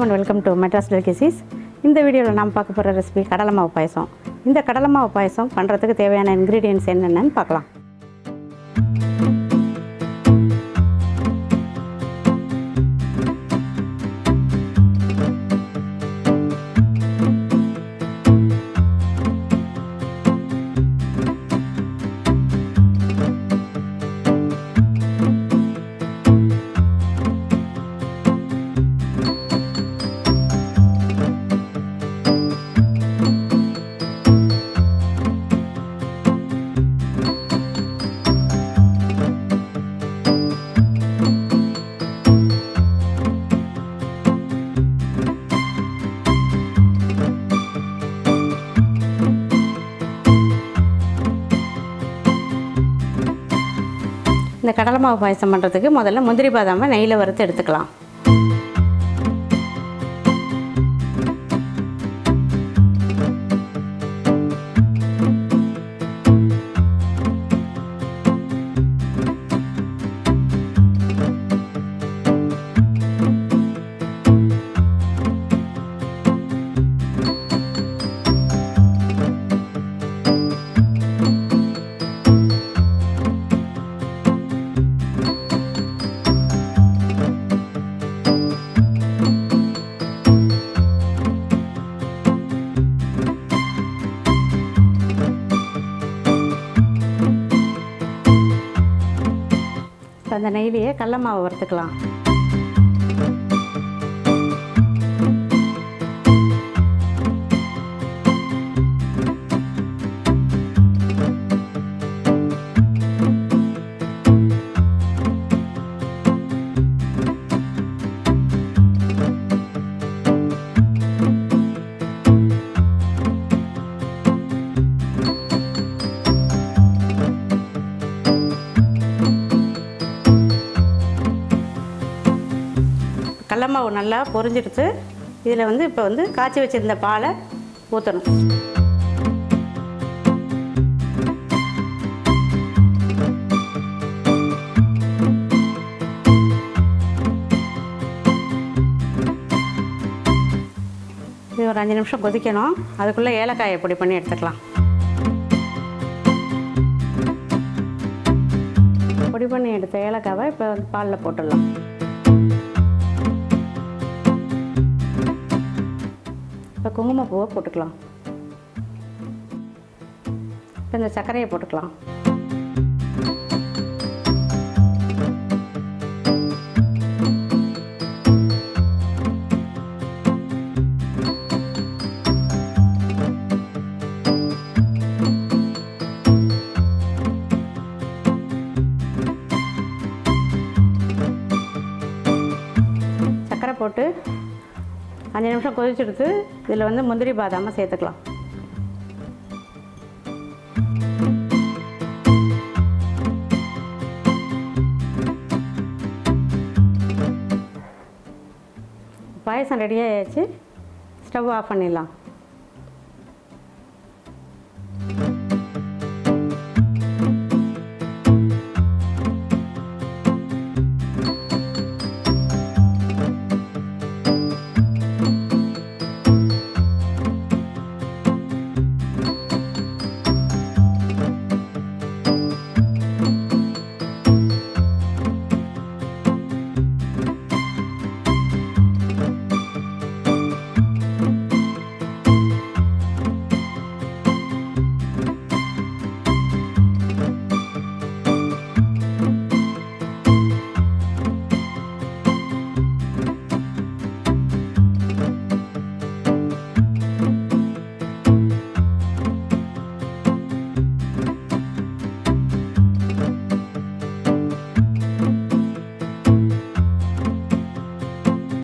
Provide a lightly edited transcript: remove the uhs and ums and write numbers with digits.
வணக்கம் and welcome to Madras Delicacies. இந்த வீடியோவில் நாம் பார்க்க போகிற ரெசிபி கடலை மாவு பாயசம். இந்த கடலை மாவு பாயசம் பண்ணுறதுக்கு தேவையான இன்க்ரீடியன்ட்ஸ் என்னென்னு பார்க்கலாம். இந்த கடலை மாவு பாயசம் பண்ணுறதுக்கு முதல்ல முந்திரி பாதாமை நெய்யில் வறுத்து எடுத்துக்கலாம். அந்த நெய்லியே கடலை மாவு வறுத்துக்கலாம். கடலை மாவு நல்லா பொரிஞ்சிடுச்சு. இதில் இப்போ காய்ச்சி வச்சுருந்த பாலை ஊற்றணும். இது ஒரு 5 நிமிஷம் கொதிக்கணும். அதுக்குள்ளே ஏலக்காயை பொடி பண்ணி எடுத்துக்கலாம். பொடி பண்ணி எடுத்த ஏலக்காவை இப்போ பாலில் போட்டுடலாம். இப்போ குங்குமப்பூவை போட்டுக்கலாம். இப்போ இந்த சர்க்கரையை போட்டுக்கலாம். சர்க்கரை போட்டு 5 நிமிஷம் கொதிச்செடுத்து இதில் முந்திரி பாதாமை சேர்த்துக்கலாம். பாயசம் ரெடி ஆகிடுச்சு. ஸ்டவ் ஆஃப் பண்ணிடலாம்.